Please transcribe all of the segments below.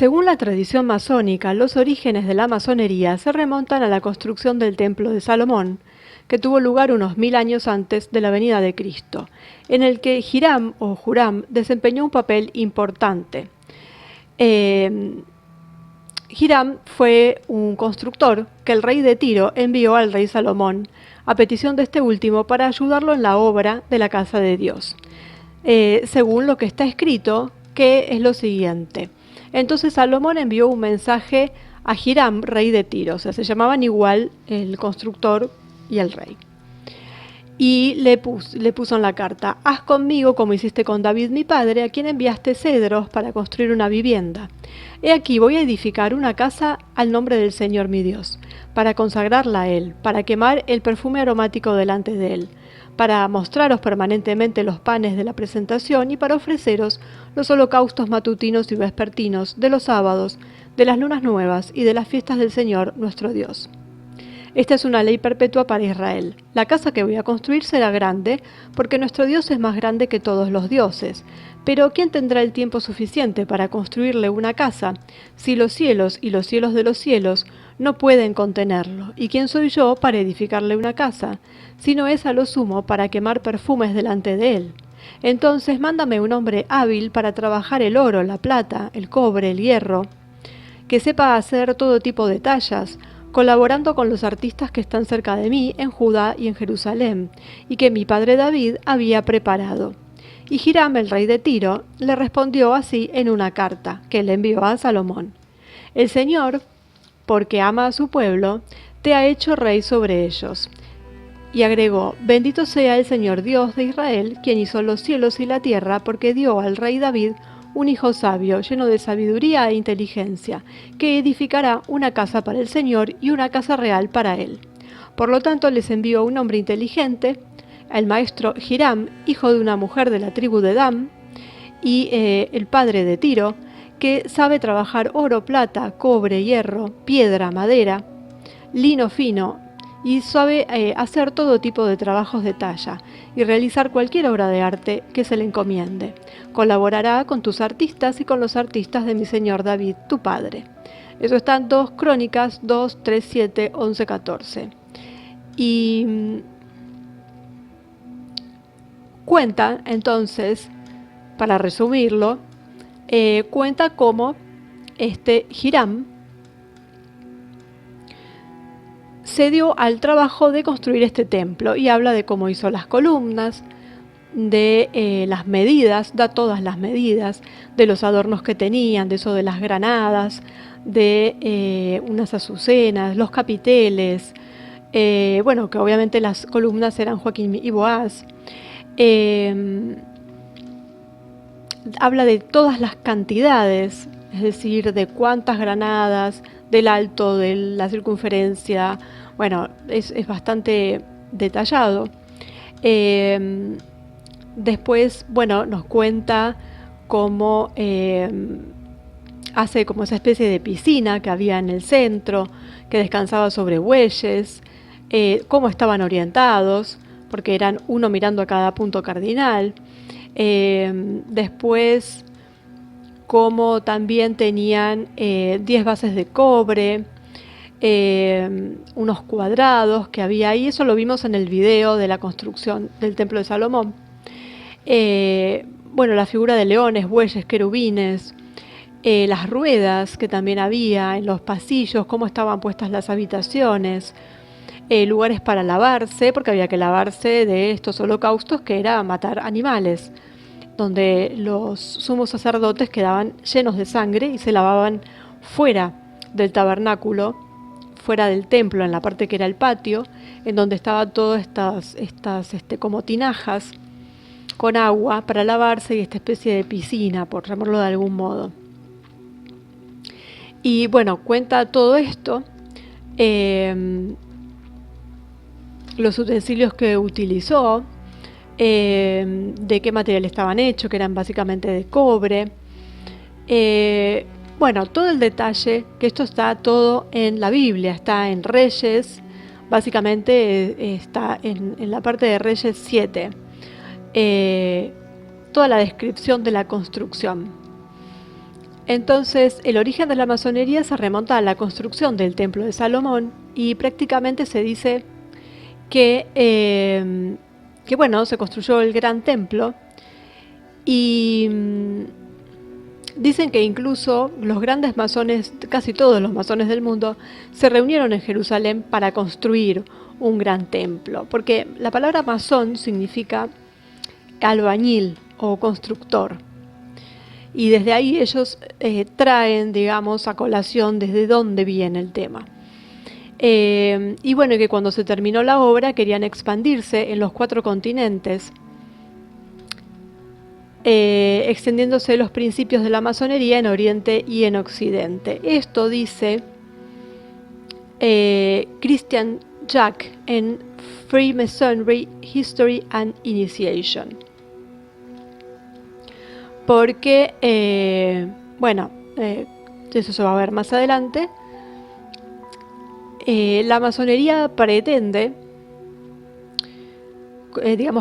Según la tradición masónica, los orígenes de la masonería se remontan a la construcción del Templo de Salomón, que tuvo lugar unos 1000 años antes de la venida de Cristo, en el que Hiram o Huram desempeñó un papel importante. Hiram fue un constructor que el rey de Tiro envió al rey Salomón a petición de este último para ayudarlo en la obra de la casa de Dios. Según lo que está escrito, que es lo siguiente. Entonces Salomón envió un mensaje a Hiram, rey de Tiro, o sea, se llamaban igual el constructor y el rey. Y le puso en la carta: haz conmigo como hiciste con David mi padre, a quien enviaste cedros para construir una vivienda. He aquí voy a edificar una casa al nombre del Señor mi Dios, para consagrarla a Él, para quemar el perfume aromático delante de Él, para mostraros permanentemente los panes de la presentación y para ofreceros los holocaustos matutinos y vespertinos de los sábados, de las lunas nuevas y de las fiestas del Señor nuestro Dios. Esta es una ley perpetua para Israel. La casa que voy a construir será grande, porque nuestro Dios es más grande que todos los dioses. Pero ¿quién tendrá el tiempo suficiente para construirle una casa, si los cielos y los cielos de los cielos no pueden contenerlo? ¿Y quién soy yo para edificarle una casa, si no es a lo sumo para quemar perfumes delante de él? Entonces mándame un hombre hábil para trabajar el oro, la plata, el cobre, el hierro, que sepa hacer todo tipo de tallas, colaborando con los artistas que están cerca de mí en Judá y en Jerusalén, y que mi padre David había preparado. Y Hiram, el rey de Tiro, le respondió así en una carta que le envió a Salomón: el Señor, porque ama a su pueblo, te ha hecho rey sobre ellos. Y agregó: bendito sea el Señor Dios de Israel, quien hizo los cielos y la tierra, porque dio al rey David un hijo sabio, lleno de sabiduría e inteligencia, que edificará una casa para el Señor y una casa real para él. Por lo tanto, les envió un hombre inteligente, el maestro Hiram, hijo de una mujer de la tribu de Dan, y el padre de Tiro, que sabe trabajar oro, plata, cobre, hierro, piedra, madera, lino fino, y sabe hacer todo tipo de trabajos de talla y realizar cualquier obra de arte que se le encomiende. Colaborará con tus artistas y con los artistas de mi señor David, tu padre. Eso está en 2 Crónicas 2, 3, 7, 11, 14. Y cuenta, entonces, para resumirlo, cuenta cómo Hiram se dio al trabajo de construir este templo y habla de cómo hizo las columnas, de las medidas, da todas las medidas, de los adornos que tenían, de eso de las granadas, de unas azucenas, los capiteles, bueno, que obviamente las columnas eran Joaquín y Boaz. Habla de todas las cantidades, es decir, de cuántas granadas, del alto, de la circunferencia. Bueno, es bastante detallado. Después, bueno, nos cuenta cómo hace como esa especie de piscina que había en el centro, que descansaba sobre bueyes, cómo estaban orientados, porque eran uno mirando a cada punto cardinal. Después, cómo también tenían 10 bases de cobre, unos cuadrados que había ahí. Eso lo vimos en el video de la construcción del Templo de Salomón. Bueno, la figura de leones, bueyes, querubines, las ruedas que también había en los pasillos, cómo estaban puestas las habitaciones, lugares para lavarse, porque había que lavarse de estos holocaustos que era matar animales, donde los sumos sacerdotes quedaban llenos de sangre y se lavaban fuera del tabernáculo, fuera del templo, en la parte que era el patio, en donde estaban todas estas como tinajas con agua para lavarse y esta especie de piscina, por llamarlo de algún modo. Y bueno, cuenta todo esto, los utensilios que utilizó, de qué material estaban hechos, que eran básicamente de cobre. Bueno, todo el detalle, que esto está todo en la Biblia, está en Reyes, básicamente está en la parte de Reyes 7, toda la descripción de la construcción. Entonces, el origen de la masonería se remonta a la construcción del Templo de Salomón y prácticamente se dice que bueno, se construyó el gran templo y dicen que incluso los grandes masones, casi todos los masones del mundo, se reunieron en Jerusalén para construir un gran templo, porque la palabra masón significa albañil o constructor. Y desde ahí ellos traen, digamos, a colación desde dónde viene el tema. Y bueno, que cuando se terminó la obra querían expandirse en los 4 continentes, extendiéndose los principios de la masonería en Oriente y en Occidente. Esto dice Christian Jack en Freemasonry History and Initiation. Porque, eso se va a ver más adelante, la masonería pretende,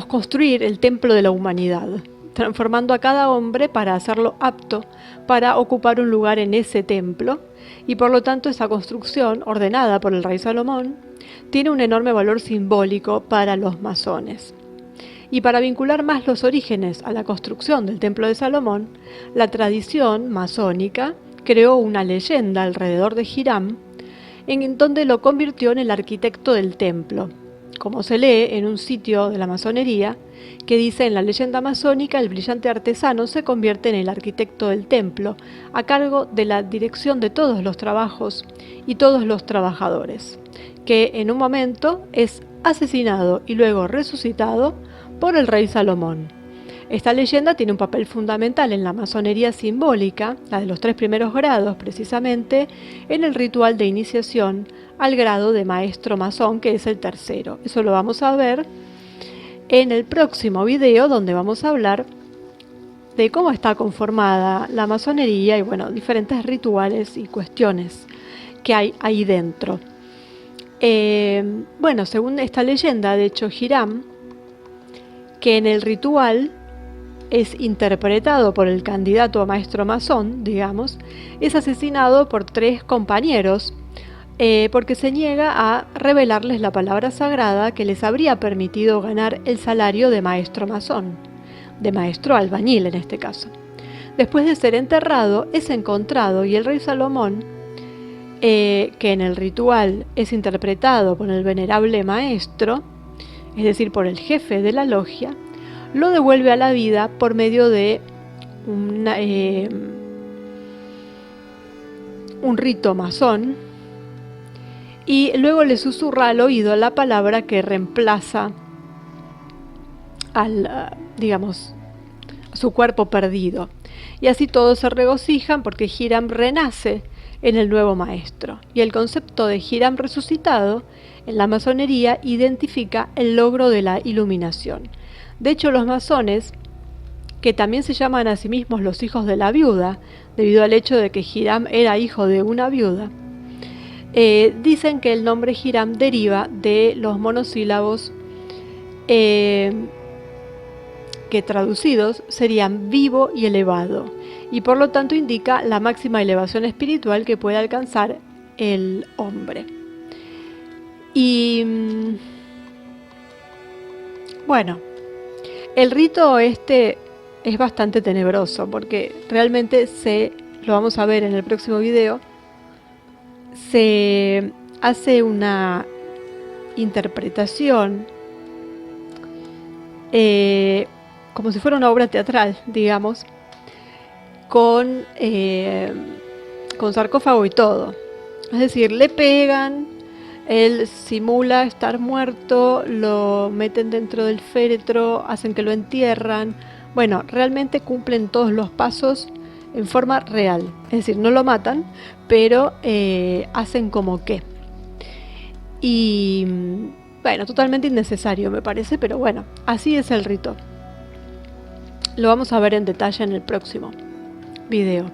construir el templo de la humanidad, transformando a cada hombre para hacerlo apto para ocupar un lugar en ese templo, y por lo tanto esa construcción, ordenada por el rey Salomón, tiene un enorme valor simbólico para los masones. Y para vincular más los orígenes a la construcción del Templo de Salomón, la tradición masónica creó una leyenda alrededor de Hiram, en donde lo convirtió en el arquitecto del templo, como se lee en un sitio de la masonería que dice: en la leyenda masónica el brillante artesano se convierte en el arquitecto del templo, a cargo de la dirección de todos los trabajos y todos los trabajadores, que en un momento es asesinado y luego resucitado por el rey Salomón. Esta leyenda tiene un papel fundamental en la masonería simbólica, la de los 3 primeros grados, precisamente en el ritual de iniciación al grado de maestro masón, que es el tercero. Eso lo vamos a ver en el próximo video, donde vamos a hablar de cómo está conformada la masonería y diferentes rituales y cuestiones que hay ahí dentro. Según esta leyenda, de hecho, Hiram, que en el ritual es interpretado por el candidato a maestro masón, es asesinado por 3 compañeros porque se niega a revelarles la palabra sagrada que les habría permitido ganar el salario de maestro masón, de maestro albañil en este caso. Después de ser enterrado, es encontrado y el rey Salomón, que en el ritual es interpretado por el venerable maestro, es decir, por el jefe de la logia, lo devuelve a la vida por medio de un rito masón, y luego le susurra al oído la palabra que reemplaza a su cuerpo perdido. Y así todos se regocijan porque Hiram renace en el nuevo maestro. Y el concepto de Hiram resucitado en la masonería identifica el logro de la iluminación. De hecho, los masones, que también se llaman a sí mismos los hijos de la viuda, debido al hecho de que Hiram era hijo de una viuda, dicen que el nombre Hiram deriva de los monosílabos que traducidos serían vivo y elevado, y por lo tanto indica la máxima elevación espiritual que puede alcanzar el hombre. Y el rito este es bastante tenebroso, porque realmente lo vamos a ver en el próximo video, se hace una interpretación como si fuera una obra teatral, con sarcófago y todo. Es decir, le pegan, él simula estar muerto, lo meten dentro del féretro, hacen que lo entierran. Realmente cumplen todos los pasos en forma real. Es decir, no lo matan, pero hacen como que. Y totalmente innecesario me parece, pero así es el rito. Lo vamos a ver en detalle en el próximo video.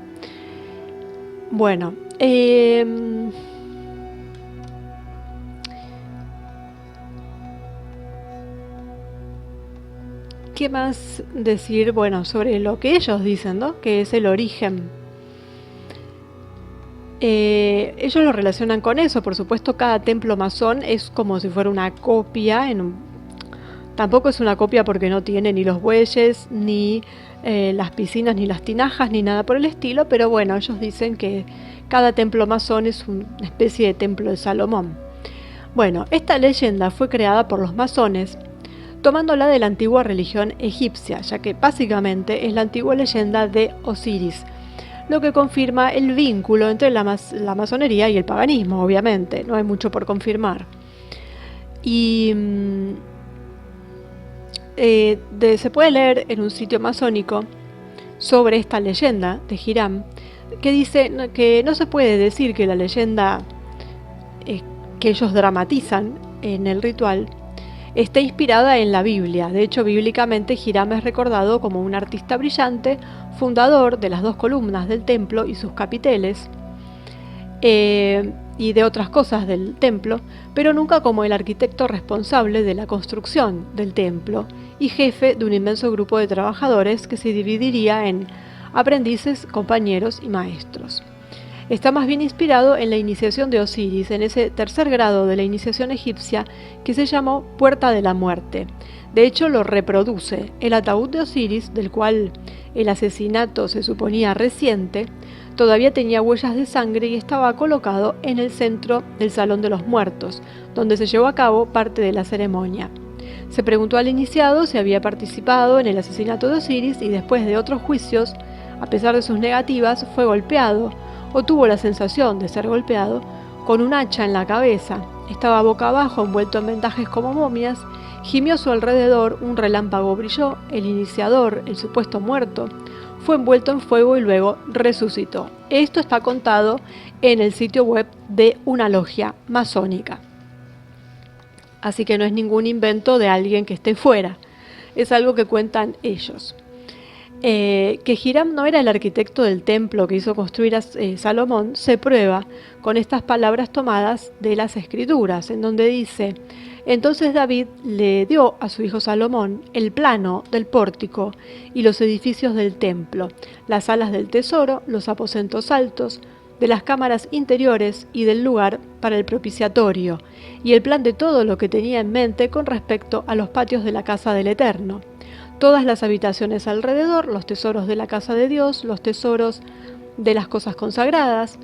¿Qué más decir? Sobre lo que ellos dicen, ¿no? Que es el origen Ellos lo relacionan con eso. Por supuesto, cada templo masón es como si fuera una copia. Tampoco es una copia porque no tiene ni los bueyes, ni las piscinas, ni las tinajas, ni nada por el estilo, pero bueno, ellos dicen que cada templo masón es una especie de templo de Salomón. Bueno, esta leyenda fue creada por los masones tomándola de la antigua religión egipcia, ya que básicamente es la antigua leyenda de Osiris, lo que confirma el vínculo entre la masonería y el paganismo, obviamente, no hay mucho por confirmar. Y se puede leer en un sitio masónico sobre esta leyenda de Hiram, que dice que no se puede decir que la leyenda que ellos dramatizan en el ritual está inspirada en la Biblia. De hecho, bíblicamente Hiram es recordado como un artista brillante, fundador de las 2 columnas del templo y sus capiteles, y de otras cosas del templo, pero nunca como el arquitecto responsable de la construcción del templo y jefe de un inmenso grupo de trabajadores que se dividiría en aprendices, compañeros y maestros. Está más bien inspirado en la iniciación de Osiris, en ese tercer grado de la iniciación egipcia que se llamó Puerta de la Muerte. De hecho, lo reproduce. El ataúd de Osiris, del cual el asesinato se suponía reciente, todavía tenía huellas de sangre y estaba colocado en el centro del Salón de los Muertos, donde se llevó a cabo parte de la ceremonia. Se preguntó al iniciado si había participado en el asesinato de Osiris y después de otros juicios, a pesar de sus negativas, fue golpeado, o tuvo la sensación de ser golpeado, con un hacha en la cabeza. Estaba boca abajo, envuelto en vendajes como momias, gimió a su alrededor, un relámpago brilló, el iniciador, el supuesto muerto, fue envuelto en fuego y luego resucitó. Esto está contado en el sitio web de una logia masónica. Así que no es ningún invento de alguien que esté fuera, es algo que cuentan ellos. Que Hiram no era el arquitecto del templo que hizo construir a Salomón se prueba con estas palabras tomadas de las Escrituras, en donde dice: entonces David le dio a su hijo Salomón el plano del pórtico y los edificios del templo, las salas del tesoro, los aposentos altos, de las cámaras interiores y del lugar para el propiciatorio, y el plan de todo lo que tenía en mente con respecto a los patios de la casa del Eterno. Todas las habitaciones alrededor, los tesoros de la casa de Dios, los tesoros de las cosas consagradas,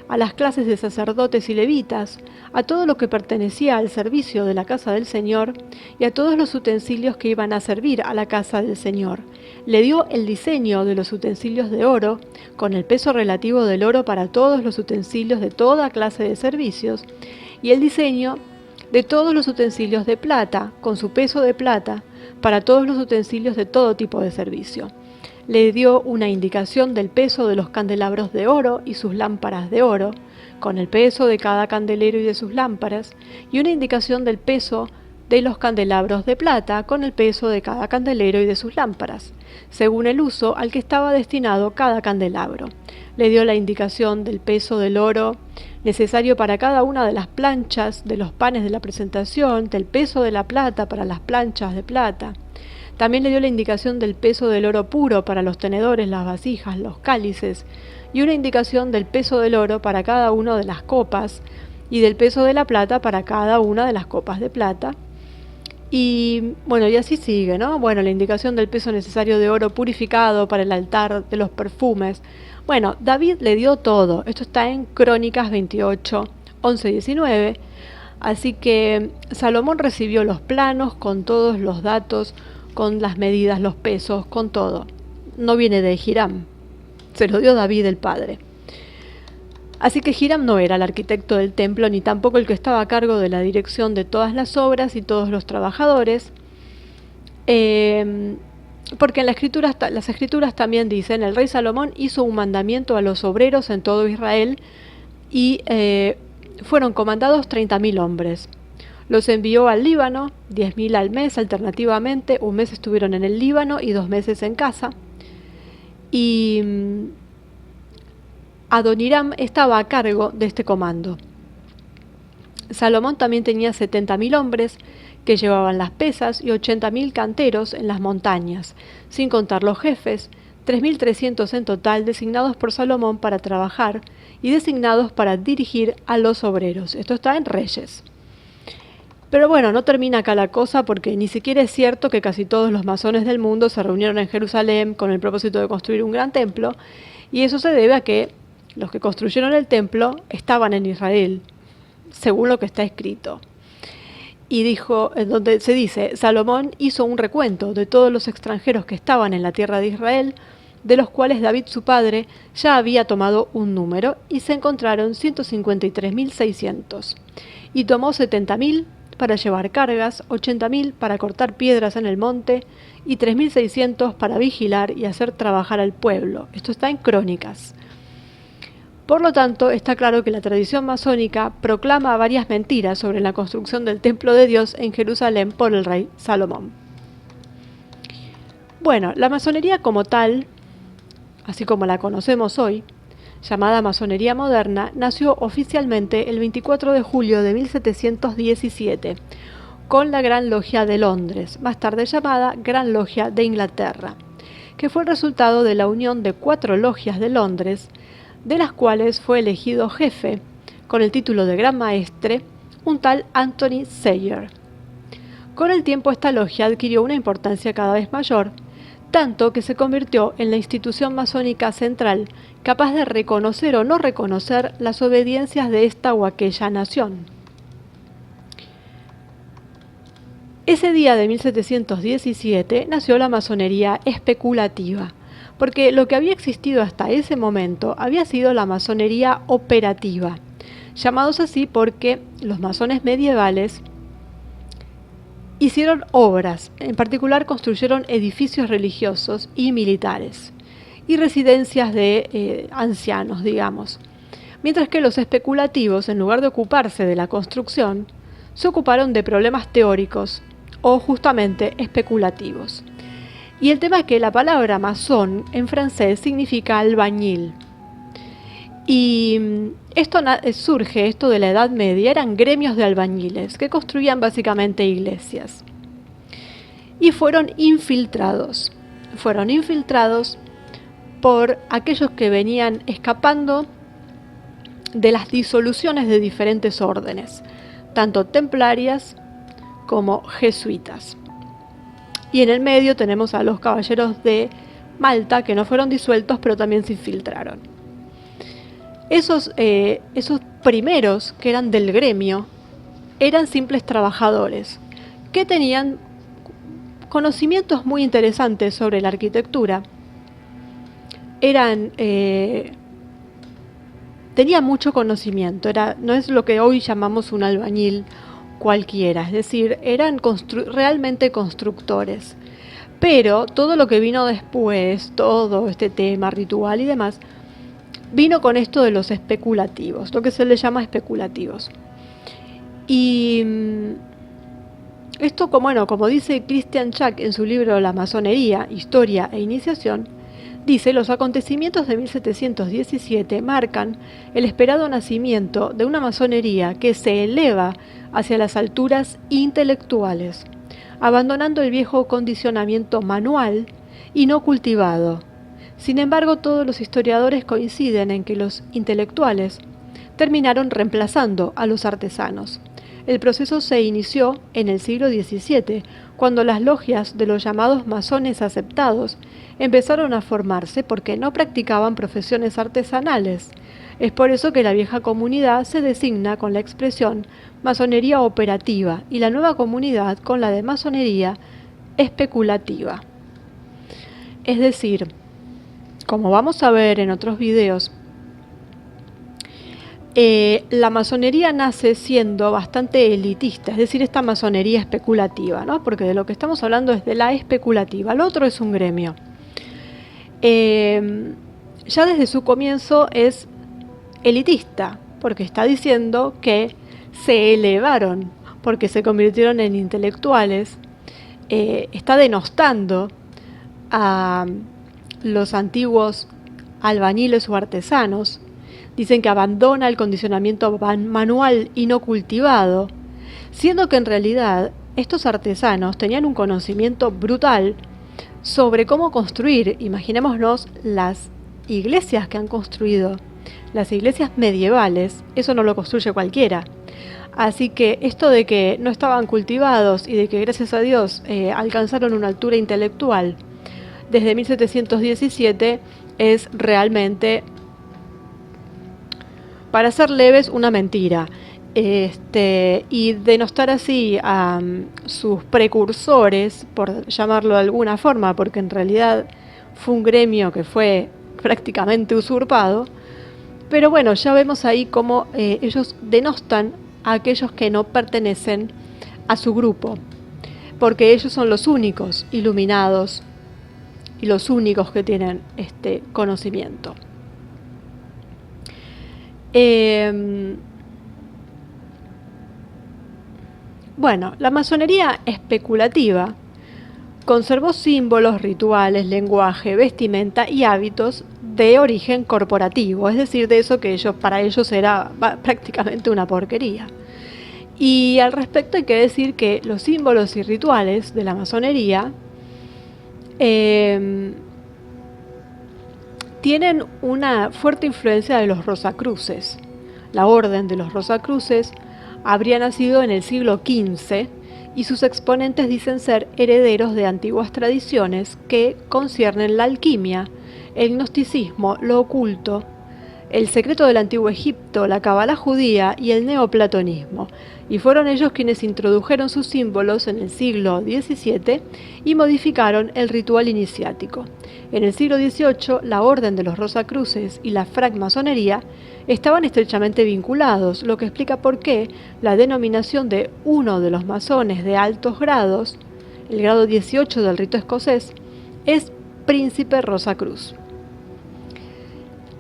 a las clases de sacerdotes y levitas, a todo lo que pertenecía al servicio de la casa del Señor y a todos los utensilios que iban a servir a la casa del Señor. Le dio el diseño de los utensilios de oro, con el peso relativo del oro para todos los utensilios de toda clase de servicios, y el diseño de todos los utensilios de plata, con su peso de plata, para todos los utensilios de todo tipo de servicio. Le dio una indicación del peso de los candelabros de oro y sus lámparas de oro, con el peso de cada candelero y de sus lámparas, y una indicación del peso de los candelabros de plata, con el peso de cada candelero y de sus lámparas, según el uso al que estaba destinado cada candelabro. Le dio la indicación del peso del oro necesario para cada una de las planchas de los panes de la presentación, del peso de la plata para las planchas de plata. También le dio la indicación del peso del oro puro para los tenedores, las vasijas, los cálices, y una indicación del peso del oro para cada una de las copas, y del peso de la plata para cada una de las copas de plata. Y bueno, y así sigue, ¿no? Bueno, la indicación del peso necesario de oro purificado para el altar de los perfumes. Bueno, David le dio todo. Esto está en Crónicas 28, 11 y 19. Así que Salomón recibió los planos con todos los datos, con las medidas, los pesos, con todo. No viene de Hiram, se lo dio David el padre. Así que Hiram no era el arquitecto del templo, ni tampoco el que estaba a cargo de la dirección de todas las obras y todos los trabajadores, porque en las escrituras también dicen: el rey Salomón hizo un mandamiento a los obreros en todo Israel y fueron comandados 30.000 hombres. Los envió al Líbano, 10.000 al mes alternativamente, un mes estuvieron en el Líbano y 2 meses en casa. Y Adoniram estaba a cargo de este comando. Salomón también tenía 70.000 hombres que llevaban las pesas y 80.000 canteros en las montañas, sin contar los jefes 3.300 en total, designados por Salomón para trabajar y designados para dirigir a los obreros. Esto está en Reyes. Pero bueno, no termina acá la cosa, porque ni siquiera es cierto que casi todos los masones del mundo se reunieron en Jerusalén con el propósito de construir un gran templo, y eso se debe a que los que construyeron el templo estaban en Israel, según lo que está escrito. Y dijo, en donde se dice, Salomón hizo un recuento de todos los extranjeros que estaban en la tierra de Israel, de los cuales David su padre ya había tomado un número, y se encontraron 153.600. Y tomó 70.000 para llevar cargas, 80.000 para cortar piedras en el monte, y 3.600 para vigilar y hacer trabajar al pueblo. Esto está en Crónicas. Por lo tanto, está claro que la tradición masónica proclama varias mentiras sobre la construcción del templo de Dios en Jerusalén por el rey Salomón. Bueno, la masonería como tal, así como la conocemos hoy, llamada masonería moderna, nació oficialmente el 24 de julio de 1717, con la Gran Logia de Londres, más tarde llamada Gran Logia de Inglaterra, que fue el resultado de la unión de 4 logias de Londres, de las cuales fue elegido jefe, con el título de Gran Maestre, un tal Anthony Sayer. Con el tiempo esta logia adquirió una importancia cada vez mayor, tanto que se convirtió en la institución masónica central capaz de reconocer o no reconocer las obediencias de esta o aquella nación. Ese día de 1717 nació la masonería especulativa, porque lo que había existido hasta ese momento había sido la masonería operativa, llamados así porque los masones medievales hicieron obras, en particular construyeron edificios religiosos y militares, y residencias de ancianos, digamos, mientras que los especulativos, en lugar de ocuparse de la construcción, se ocuparon de problemas teóricos o justamente especulativos. Y el tema es que la palabra masón en francés significa albañil. Y esto de la Edad Media, eran gremios de albañiles que construían básicamente iglesias. Y fueron infiltrados por aquellos que venían escapando de las disoluciones de diferentes órdenes, tanto templarias como jesuitas. Y en el medio tenemos a los caballeros de Malta, que no fueron disueltos, pero también se infiltraron. Esos primeros, que eran del gremio, eran simples trabajadores, que tenían conocimientos muy interesantes sobre la arquitectura. Tenían mucho conocimiento, no es lo que hoy llamamos un albañil cualquiera, es decir, eran realmente constructores. Pero todo lo que vino después, todo este tema ritual y demás, vino con esto de los especulativos, lo que se le llama especulativos. Y esto, como dice Christian Schack en su libro La masonería, historia e iniciación, dice: los acontecimientos de 1717 marcan el esperado nacimiento de una masonería que se eleva hacia las alturas intelectuales, abandonando el viejo condicionamiento manual y no cultivado. Sin embargo, todos los historiadores coinciden en que los intelectuales terminaron reemplazando a los artesanos. El proceso se inició en el siglo XVII, cuando las logias de los llamados masones aceptados empezaron a formarse porque no practicaban profesiones artesanales. Es por eso que la vieja comunidad se designa con la expresión masonería operativa y la nueva comunidad con la de masonería especulativa. Es decir, como vamos a ver en otros videos, la masonería nace siendo bastante elitista, es decir, esta masonería especulativa, ¿no? Porque de lo que estamos hablando es de la especulativa, lo otro es un gremio. Ya desde su comienzo es elitista, porque está diciendo que se elevaron, porque se convirtieron en intelectuales, está denostando a los antiguos albañiles o artesanos. Dicen que abandona el condicionamiento manual y no cultivado, siendo que en realidad estos artesanos tenían un conocimiento brutal sobre cómo construir. Imaginémonos las iglesias que han construido, las iglesias medievales, eso no lo construye cualquiera. Así que esto de que no estaban cultivados y de que gracias a Dios alcanzaron una altura intelectual desde 1717 es realmente, para ser leves, una mentira. Y denostar así a sus precursores, por llamarlo de alguna forma, porque en realidad fue un gremio que fue prácticamente usurpado. Pero bueno, ya vemos ahí cómo ellos denostan a aquellos que no pertenecen a su grupo, porque ellos son los únicos iluminados y los únicos que tienen este conocimiento. Bueno, la masonería especulativa conservó símbolos, rituales, lenguaje, vestimenta y hábitos de origen corporativo, es decir, de eso que para ellos era prácticamente una porquería. Y al respecto hay que decir que los símbolos y rituales de la masonería tienen una fuerte influencia de los Rosacruces. La orden de los Rosacruces habría nacido en el siglo XV y sus exponentes dicen ser herederos de antiguas tradiciones que conciernen la alquimia, el gnosticismo, lo oculto, el secreto del antiguo Egipto, la cábala judía y el neoplatonismo, y fueron ellos quienes introdujeron sus símbolos en el siglo XVII y modificaron el ritual iniciático. En el siglo XVIII, la Orden de los Rosacruces y la francmasonería estaban estrechamente vinculados, lo que explica por qué la denominación de uno de los masones de altos grados, el grado 18 del rito escocés, es Príncipe Rosacruz.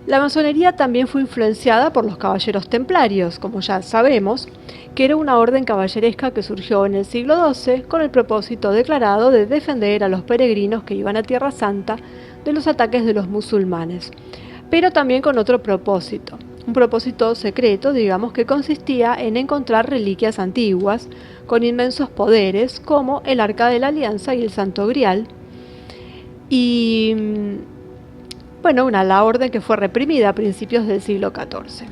La masonería también fue influenciada por los caballeros templarios, como ya sabemos, que era una orden caballeresca que surgió en el siglo XII con el propósito declarado de defender a los peregrinos que iban a Tierra Santa de los ataques de los musulmanes, pero también con otro propósito, un propósito secreto, digamos, que consistía en encontrar reliquias antiguas con inmensos poderes como el Arca de la Alianza y el Santo Grial, y bueno, la orden que fue reprimida a principios del siglo XIV.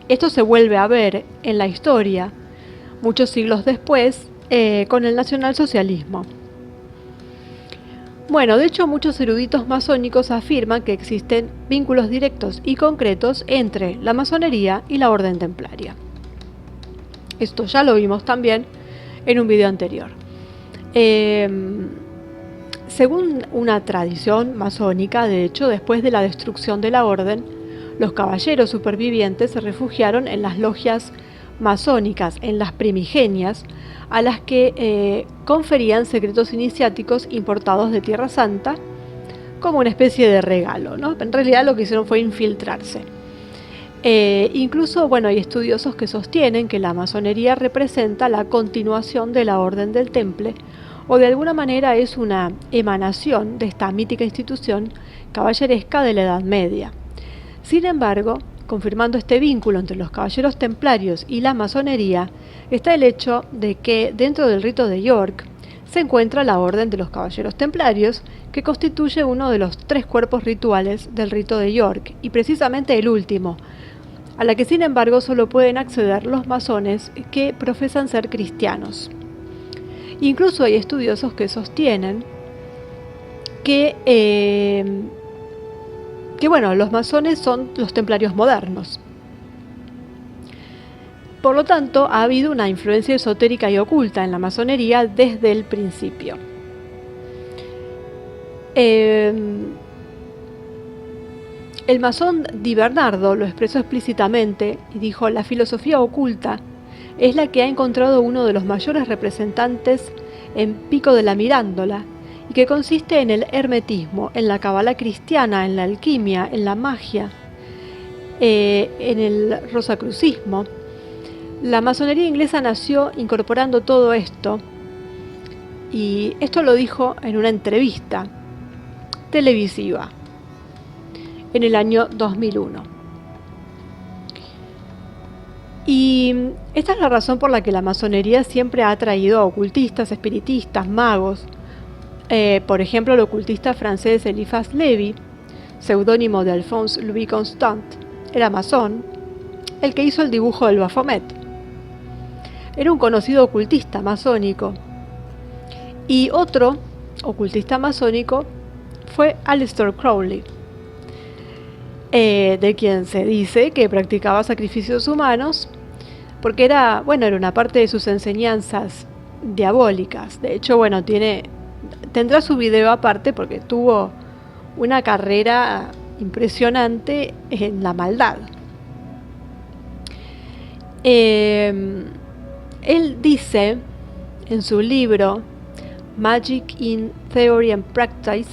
Esto se vuelve a ver en la historia, muchos siglos después, con el nacionalsocialismo. Bueno, de hecho, muchos eruditos masónicos afirman que existen vínculos directos y concretos entre la masonería y la orden templaria. Esto ya lo vimos también en un video anterior. Según una tradición masónica, de hecho, después de la destrucción de la orden, los caballeros supervivientes se refugiaron en las logias masónicas, en las primigenias, a las que conferían secretos iniciáticos importados de Tierra Santa como una especie de regalo, ¿no? En realidad lo que hicieron fue infiltrarse. Incluso, hay estudiosos que sostienen que la masonería representa la continuación de la Orden del Temple, o de alguna manera es una emanación de esta mítica institución caballeresca de la Edad Media. Sin embargo, confirmando este vínculo entre los caballeros templarios y la masonería, está el hecho de que dentro del rito de York se encuentra la Orden de los Caballeros Templarios, que constituye uno de los 3 cuerpos rituales del rito de York, y precisamente el último, a la que sin embargo solo pueden acceder los masones que profesan ser cristianos. Incluso hay estudiosos que sostienen que los masones son los templarios modernos. Por lo tanto, ha habido una influencia esotérica y oculta en la masonería desde el principio. El masón Di Bernardo lo expresó explícitamente y dijo: la filosofía oculta es la que ha encontrado uno de los mayores representantes en Pico de la Mirándola, y que consiste en el hermetismo, en la cábala cristiana, en la alquimia, en la magia, en el rosacrucismo. La masonería inglesa nació incorporando todo esto, y esto lo dijo en una entrevista televisiva en el año 2001. Y esta es la razón por la que la masonería siempre ha atraído a ocultistas, espiritistas, magos, Por ejemplo, el ocultista francés Eliphas Lévy, seudónimo de Alphonse Louis Constant, era masón, el que hizo el dibujo del Baphomet. Era un conocido ocultista masónico. Y otro ocultista masónico fue Aleister Crowley, de quien se dice que practicaba sacrificios humanos porque era una parte de sus enseñanzas diabólicas. De hecho, tendrá su video aparte porque tuvo una carrera impresionante en la maldad. Él dice en su libro Magic in Theory and Practice,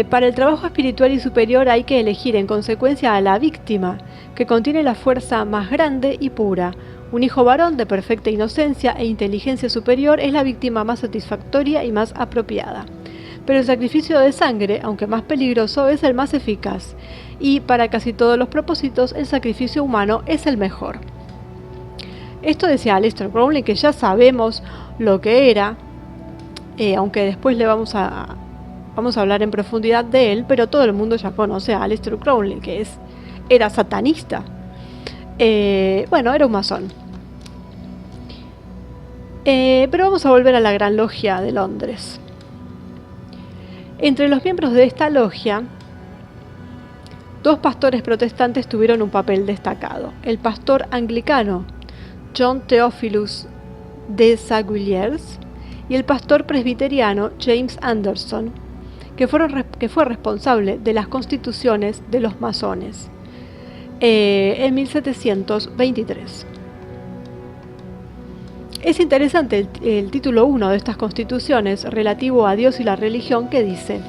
para el trabajo espiritual y superior hay que elegir en consecuencia a la víctima, que contiene la fuerza más grande y pura. Un hijo varón de perfecta inocencia e inteligencia superior es la víctima más satisfactoria y más apropiada. Pero el sacrificio de sangre, aunque más peligroso, es el más eficaz, y para casi todos los propósitos el sacrificio humano es el mejor. Esto decía Aleister Crowley, que ya sabemos lo que era, aunque después vamos a hablar en profundidad de él, pero todo el mundo ya conoce a Aleister Crowley, que era satanista. Era un masón. Pero vamos a volver a la Gran Logia de Londres. Entre los miembros de esta logia, 2 pastores protestantes tuvieron un papel destacado. El pastor anglicano John Theophilus de Saguiers y el pastor presbiteriano James Anderson, que fue responsable de las constituciones de los masones en 1723. Es interesante el título 1 de estas constituciones relativo a Dios y la religión, que dice: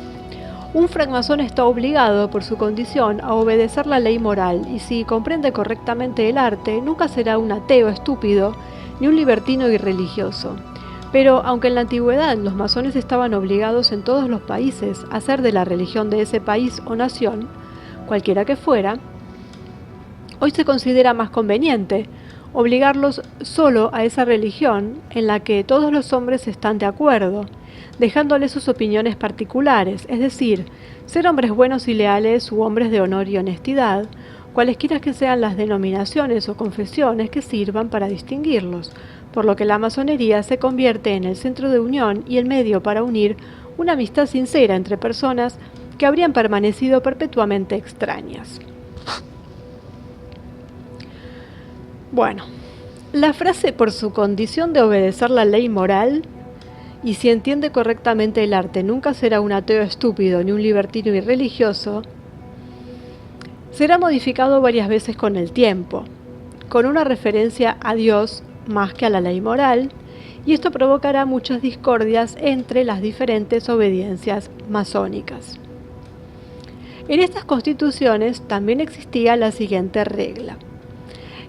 un francmasón está obligado por su condición a obedecer la ley moral, y si comprende correctamente el arte, nunca será un ateo estúpido ni un libertino irreligioso. Pero aunque en la antigüedad los masones estaban obligados en todos los países a ser de la religión de ese país o nación, cualquiera que fuera, hoy se considera más conveniente obligarlos solo a esa religión en la que todos los hombres están de acuerdo, dejándoles sus opiniones particulares, es decir, ser hombres buenos y leales u hombres de honor y honestidad, cualesquiera que sean las denominaciones o confesiones que sirvan para distinguirlos, por lo que la masonería se convierte en el centro de unión y el medio para unir una amistad sincera entre personas que habrían permanecido perpetuamente extrañas. Bueno, la frase "por su condición de obedecer la ley moral" y "si entiende correctamente el arte, nunca será un ateo estúpido ni un libertino irreligioso" será modificado varias veces con el tiempo, con una referencia a Dios más que a la ley moral, y esto provocará muchas discordias entre las diferentes obediencias masónicas. En estas constituciones también existía la siguiente regla: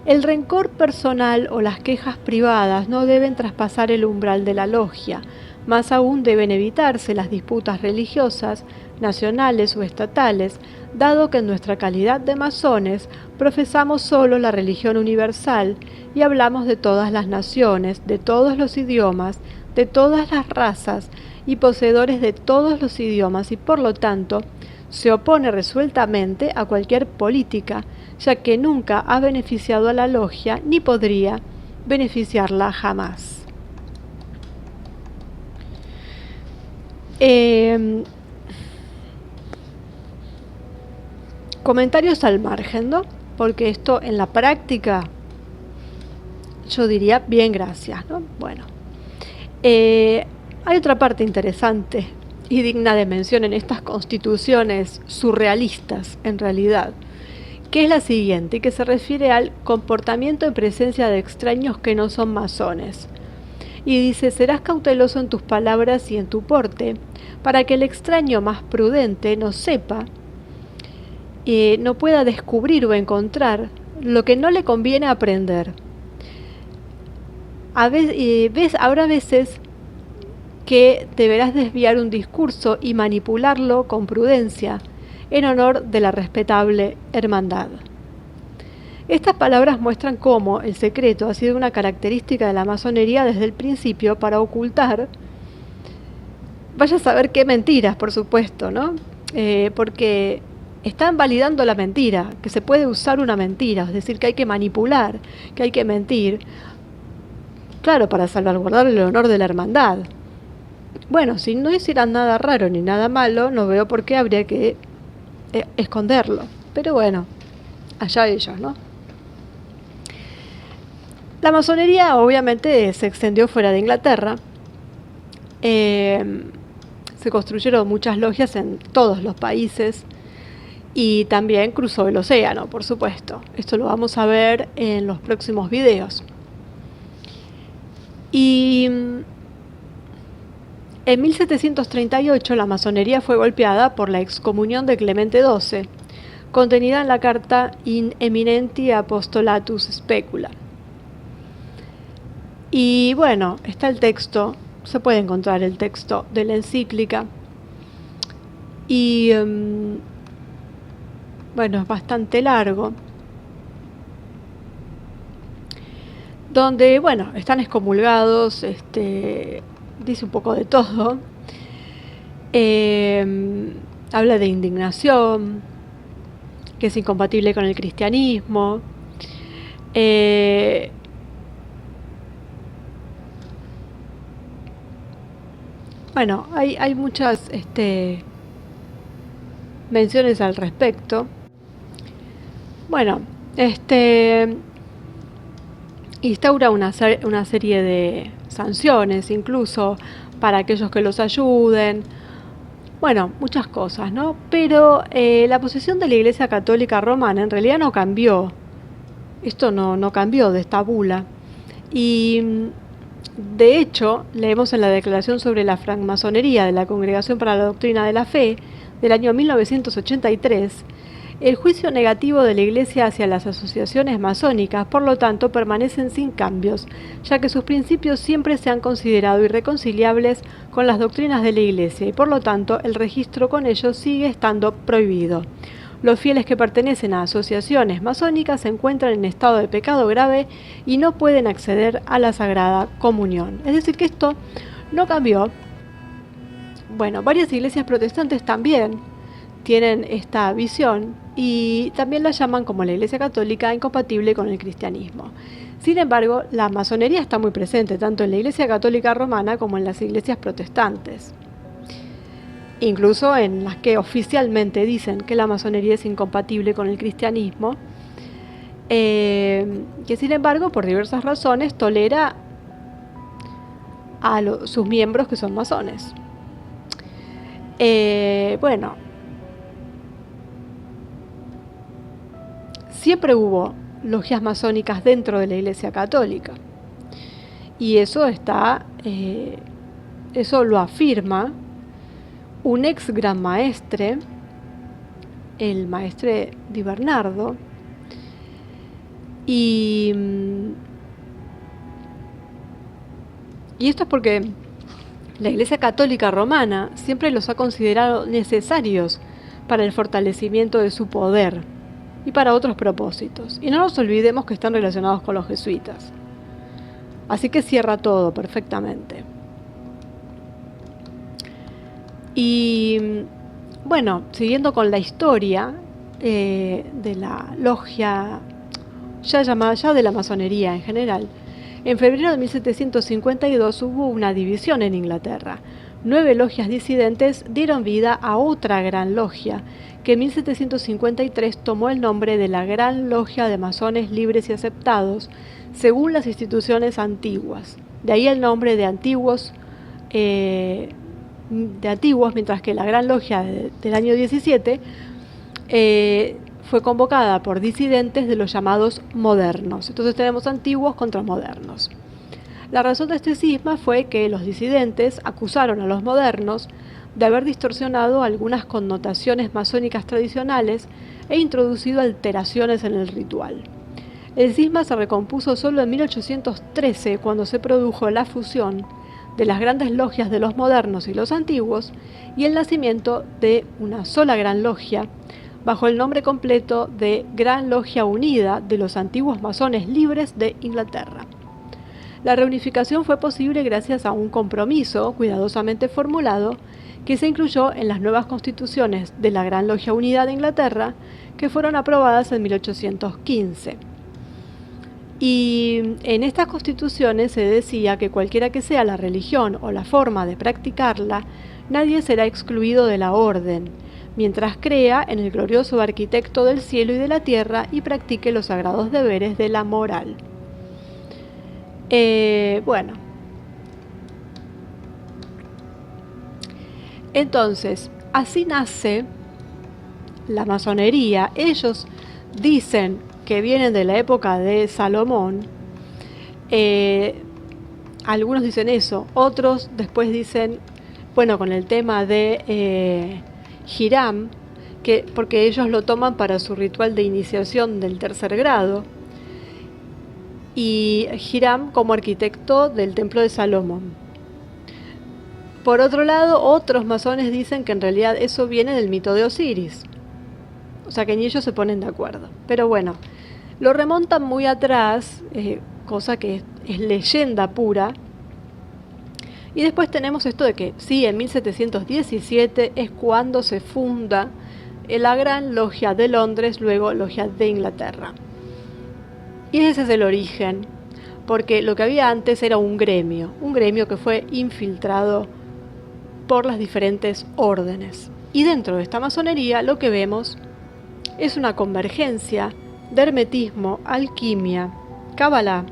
el rencor personal o las quejas privadas no deben traspasar el umbral de la logia, más aún deben evitarse las disputas religiosas, nacionales o estatales, dado que en nuestra calidad de masones profesamos solo la religión universal y hablamos de todas las naciones, de todos los idiomas, de todas las razas y poseedores de todos los idiomas, y por lo tanto se opone resueltamente a cualquier política, ya que nunca ha beneficiado a la logia ni podría beneficiarla jamás. Comentarios al margen, ¿no? Porque esto en la práctica, yo diría bien, gracias, ¿no? Bueno, hay otra parte interesante y digna de mención en estas constituciones surrealistas, en realidad, que es la siguiente, y que se refiere al comportamiento en presencia de extraños que no son masones. Y dice: serás cauteloso en tus palabras y en tu porte, para que el extraño más prudente no sepa, no pueda descubrir o encontrar lo que no le conviene aprender. Habrá veces que deberás desviar un discurso y manipularlo con prudencia, en honor de la respetable hermandad. Estas palabras muestran cómo el secreto ha sido una característica de la masonería desde el principio para ocultar vaya a saber qué mentiras, por supuesto, ¿no? Porque están validando la mentira, que se puede usar una mentira, es decir, que hay que manipular, que hay que mentir, claro, para salvaguardar el honor de la hermandad. Bueno, si no hicieran nada raro ni nada malo, no veo por qué habría que esconderlo. Pero bueno, allá ellos, ¿no? La masonería obviamente se extendió fuera de Inglaterra. Se construyeron muchas logias en todos los países y también cruzó el océano, por supuesto. Esto lo vamos a ver en los próximos videos. Y en 1738 la masonería fue golpeada por la excomunión de Clemente XII, contenida en la carta In Eminenti Apostolatus Specula. Y bueno, está el texto, se puede encontrar el texto de la encíclica. Y bueno, es bastante largo. Donde, bueno, están excomulgados, dice un poco de todo. Habla de indignación, que es incompatible con el cristianismo. Bueno, hay muchas menciones al respecto. Bueno, instaura una serie de sanciones, incluso para aquellos que los ayuden. Bueno, muchas cosas, ¿no? Pero la posición de la Iglesia Católica Romana en realidad no cambió. Esto no cambió de esta bula. Y de hecho, leemos en la Declaración sobre la Francmasonería de la Congregación para la Doctrina de la Fe del año 1983, el juicio negativo de la Iglesia hacia las asociaciones masónicas, por lo tanto, permanecen sin cambios, ya que sus principios siempre se han considerado irreconciliables con las doctrinas de la Iglesia y, por lo tanto, el registro con ellos sigue estando prohibido. Los fieles que pertenecen a asociaciones masónicas se encuentran en estado de pecado grave y no pueden acceder a la Sagrada Comunión. Es decir, que esto no cambió. Bueno, varias iglesias protestantes también tienen esta visión y también la llaman, como la Iglesia Católica, incompatible con el cristianismo. Sin embargo, la masonería está muy presente tanto en la Iglesia Católica Romana como en las iglesias protestantes, incluso en las que oficialmente dicen que la masonería es incompatible con el cristianismo, que sin embargo, por diversas razones, tolera a sus miembros que son masones. Bueno, siempre hubo logias masónicas dentro de la Iglesia Católica y eso lo afirma un ex gran maestre, el maestre Di Bernardo, y esto es porque la Iglesia Católica Romana siempre los ha considerado necesarios para el fortalecimiento de su poder y para otros propósitos. Y no nos olvidemos que están relacionados con los jesuitas. Así que cierra todo perfectamente. Y bueno, siguiendo con la historia de la logia ya llamada ya de la masonería en general, en febrero de 1752 hubo una división en Inglaterra. 9 logias disidentes dieron vida a otra gran logia, que en 1753 tomó el nombre de la Gran Logia de Masones Libres y Aceptados, según las instituciones antiguas. De ahí el nombre de antiguos, mientras que la Gran Logia del año 17 fue convocada por disidentes de los llamados modernos. Entonces tenemos antiguos contra modernos. La razón de este cisma fue que los disidentes acusaron a los modernos de haber distorsionado algunas connotaciones masónicas tradicionales e introducido alteraciones en el ritual. El cisma se recompuso solo en 1813, cuando se produjo la fusión de las grandes logias de los modernos y los antiguos y el nacimiento de una sola gran logia, bajo el nombre completo de Gran Logia Unida de los Antiguos Masones Libres de Inglaterra. La reunificación fue posible gracias a un compromiso cuidadosamente formulado que se incluyó en las nuevas constituciones de la Gran Logia Unida de Inglaterra, que fueron aprobadas en 1815. Y en estas constituciones se decía que cualquiera que sea la religión o la forma de practicarla, nadie será excluido de la orden, mientras crea en el glorioso arquitecto del cielo y de la tierra y practique los sagrados deberes de la moral. Bueno, entonces, así nace la masonería. Ellos dicen que vienen de la época de Salomón. Algunos dicen eso, otros después dicen, bueno, con el tema de Hiram, porque ellos lo toman para su ritual de iniciación del tercer grado, y Hiram como arquitecto del templo de Salomón. Por otro lado, otros masones dicen que en realidad eso viene del mito de Osiris, o sea que ni ellos se ponen de acuerdo. Pero bueno, lo remontan muy atrás, cosa que es leyenda pura. Y después tenemos esto de que sí, en 1717 es cuando se funda la Gran Logia de Londres, luego Logia de Inglaterra. Y ese es el origen, porque lo que había antes era un gremio que fue infiltrado por las diferentes órdenes. Y dentro de esta masonería lo que vemos es una convergencia de hermetismo, alquimia, cábala,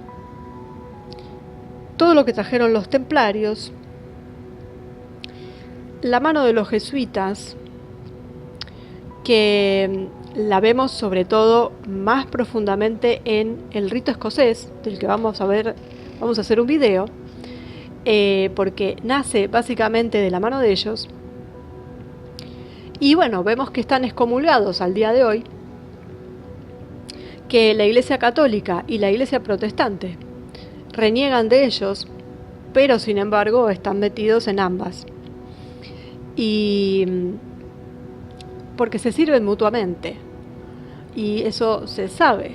todo lo que trajeron los templarios, la mano de los jesuitas, que la vemos sobre todo más profundamente en el rito escocés, del que vamos a hacer un video, porque nace básicamente de la mano de ellos. Y bueno, vemos que están excomulgados al día de hoy, que la Iglesia Católica y la Iglesia Protestante reniegan de ellos, pero sin embargo están metidos en ambas. Y porque se sirven mutuamente, y eso se sabe,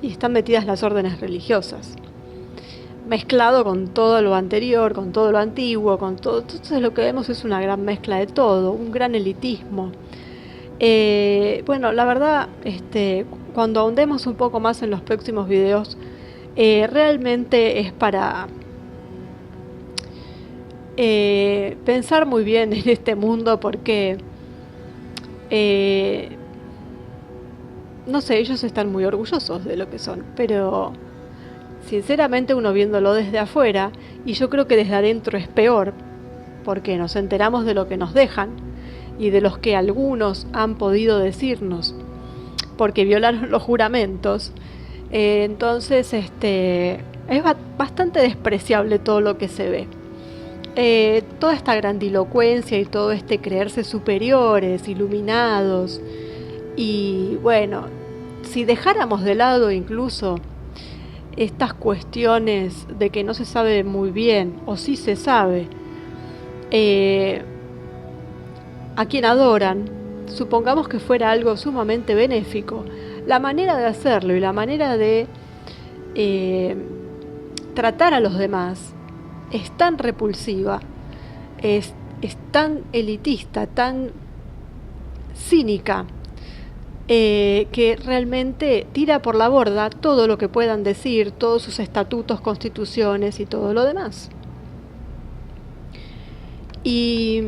y están metidas las órdenes religiosas, mezclado con todo lo anterior, con todo lo antiguo, con todo. Entonces lo que vemos es una gran mezcla de todo, un gran elitismo. Bueno, la verdad, cuando ahondemos un poco más en los próximos videos, realmente es para pensar muy bien en este mundo, porque no sé, ellos están muy orgullosos de lo que son, pero sinceramente uno viéndolo desde afuera, y yo creo que desde adentro es peor, porque nos enteramos de lo que nos dejan y de los que algunos han podido decirnos porque violaron los juramentos. Entonces es bastante despreciable todo lo que se ve. Toda esta grandilocuencia y todo creerse superiores, iluminados. Y bueno, si dejáramos de lado incluso estas cuestiones de que no se sabe muy bien, o sí se sabe, a quien adoran, supongamos que fuera algo sumamente benéfico, la manera de hacerlo y la manera de tratar a los demás es tan repulsiva, es tan elitista, tan cínica, que realmente tira por la borda todo lo que puedan decir, todos sus estatutos, constituciones y todo lo demás. Y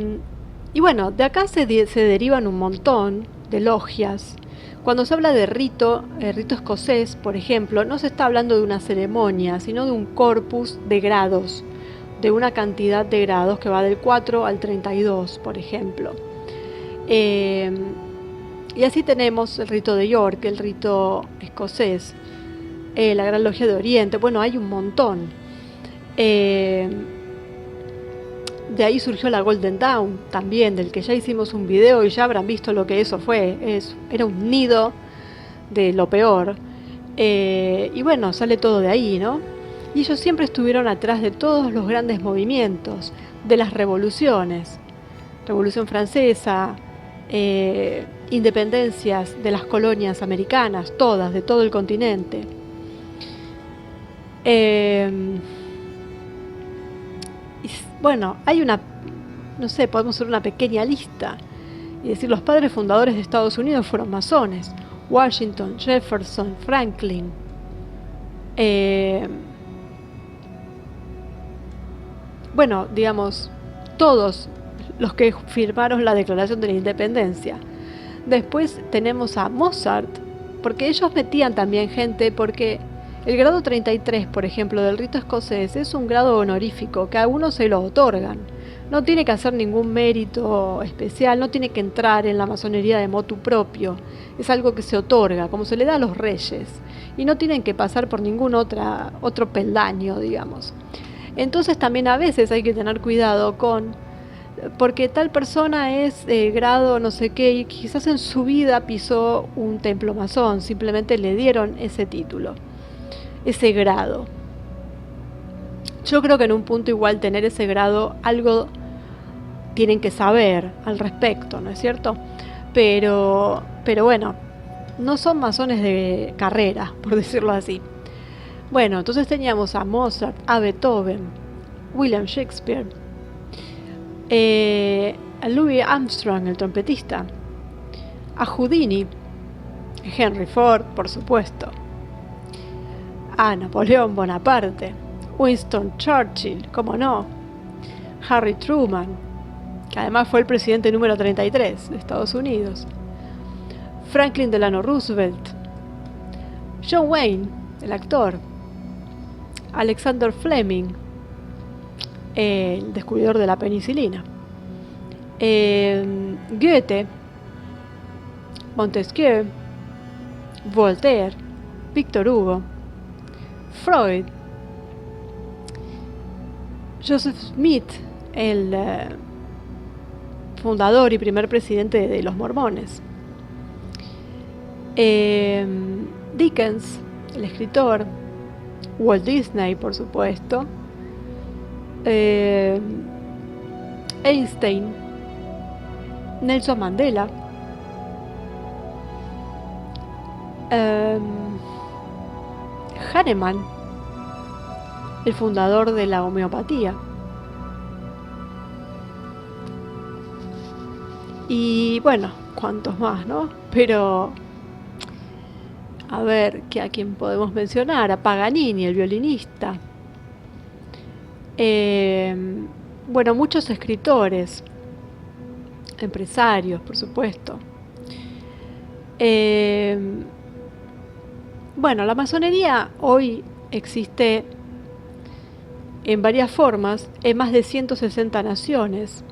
bueno, de acá se derivan un montón de logias. Cuando se habla de rito escocés, por ejemplo, no se está hablando de una ceremonia, sino de un corpus de grados, de una cantidad de grados que va del 4 al 32, por ejemplo. Y así tenemos el rito de York, el rito escocés, la Gran Logia de Oriente. Bueno, hay un montón. De ahí surgió la Golden Dawn también, del que ya hicimos un video y ya habrán visto lo que eso fue. Era un nido de lo peor. Y bueno, sale todo de ahí, ¿no? Y ellos siempre estuvieron atrás de todos los grandes movimientos, de las revoluciones. Revolución Francesa, independencias de las colonias americanas, todas, de todo el continente. Eh, bueno, hay una, no sé, podemos hacer una pequeña lista y decir los padres fundadores de Estados Unidos fueron masones: Washington, Jefferson, Franklin. Bueno, digamos, todos los que firmaron la Declaración de la Independencia. Después tenemos a Mozart, porque ellos metían también gente, porque el grado 33, por ejemplo, del rito escocés es un grado honorífico que a uno se lo otorgan. No tiene que hacer ningún mérito especial, no tiene que entrar en la masonería de motu propio. Es algo que se otorga, como se le da a los reyes. Y no tienen que pasar por ningún otro peldaño, digamos. Entonces también a veces hay que tener cuidado porque tal persona es grado no sé qué y quizás en su vida pisó un templo masón, simplemente le dieron ese título, ese grado. Yo creo que en un punto igual tener ese grado algo tienen que saber al respecto, ¿no es cierto? Pero bueno, no son masones de carrera, por decirlo así. Bueno, entonces teníamos a Mozart, a Beethoven, William Shakespeare, a Louis Armstrong, el trompetista, a Houdini, Henry Ford, por supuesto, a Napoleón Bonaparte, Winston Churchill, cómo no, Harry Truman, que además fue el presidente número 33 de Estados Unidos, Franklin Delano Roosevelt, John Wayne, el actor, Alexander Fleming, el descubridor de la penicilina, Goethe, Montesquieu, Voltaire, Victor Hugo, Freud, Joseph Smith, el fundador y primer presidente de los mormones, Dickens, el escritor, Walt Disney, por supuesto, Einstein, Nelson Mandela, Hahnemann, el fundador de la homeopatía. Y bueno, cuantos más, ¿no? Pero a ver, ¿a quién podemos mencionar? A Paganini, el violinista. Bueno, muchos escritores, empresarios, por supuesto. Bueno, la masonería hoy existe en varias formas en más de 160 naciones,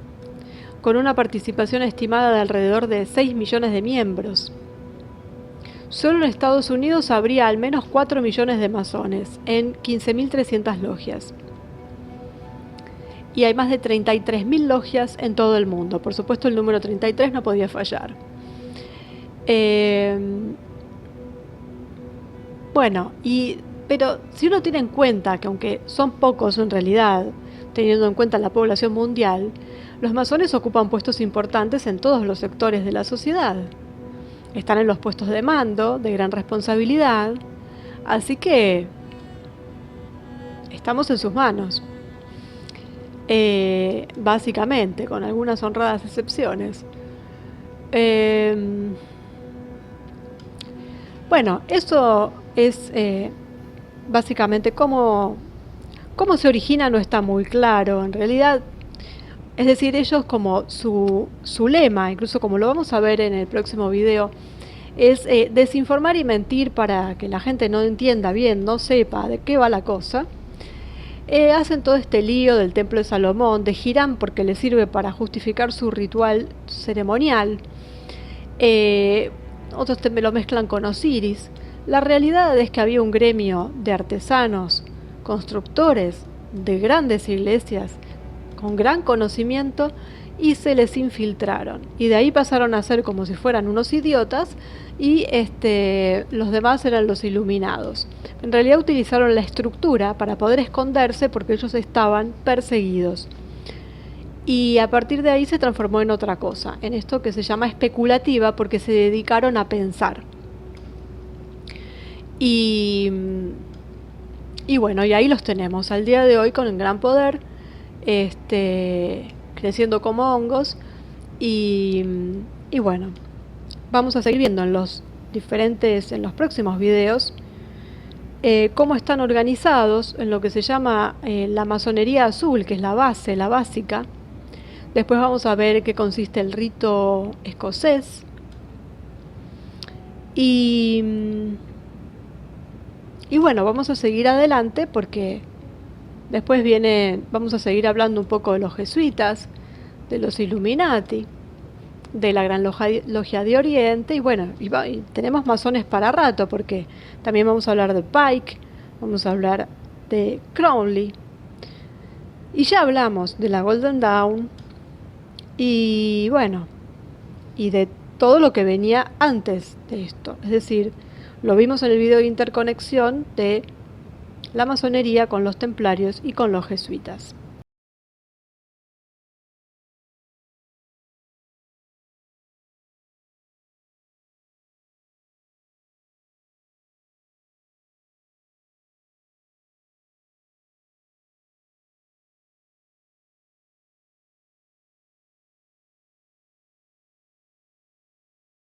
con una participación estimada de alrededor de 6 millones de miembros. Solo en Estados Unidos habría al menos 4 millones de masones, en 15.300 logias. Y hay más de 33.000 logias en todo el mundo. Por supuesto, el número 33 no podía fallar. Bueno, pero si uno tiene en cuenta que aunque son pocos en realidad, teniendo en cuenta la población mundial, los masones ocupan puestos importantes en todos los sectores de la sociedad. Están en los puestos de mando, de gran responsabilidad, así que estamos en sus manos. Básicamente, con algunas honradas excepciones. Bueno, eso es básicamente cómo se origina, no está muy claro en realidad. Es decir, ellos como su lema, incluso como lo vamos a ver en el próximo video, es desinformar y mentir para que la gente no entienda bien, no sepa de qué va la cosa. Hacen todo este lío del templo de Salomón, de Hirán, porque les sirve para justificar su ritual ceremonial. Otros lo mezclan con Osiris. La realidad es que había un gremio de artesanos, constructores de grandes iglesias, con gran conocimiento, y se les infiltraron. Y de ahí pasaron a ser como si fueran unos idiotas, y los demás eran los iluminados. En realidad utilizaron la estructura para poder esconderse porque ellos estaban perseguidos. Y a partir de ahí se transformó en otra cosa, en esto que se llama especulativa, porque se dedicaron a pensar. Y Y bueno, y ahí los tenemos al día de hoy con un gran poder, creciendo como hongos. Y, y bueno, vamos a seguir viendo en en los próximos videos, cómo están organizados en lo que se llama la masonería azul, que es la base, la básica. Después vamos a ver qué consiste el rito escocés. Y, y bueno, vamos a seguir adelante porque después vamos a seguir hablando un poco de los jesuitas, de los Illuminati, de la Gran Logia de Oriente, y bueno, y tenemos masones para rato, porque también vamos a hablar de Pike, vamos a hablar de Crowley, y ya hablamos de la Golden Dawn, y bueno, y de todo lo que venía antes de esto, es decir, lo vimos en el video de interconexión de la masonería con los templarios y con los jesuitas.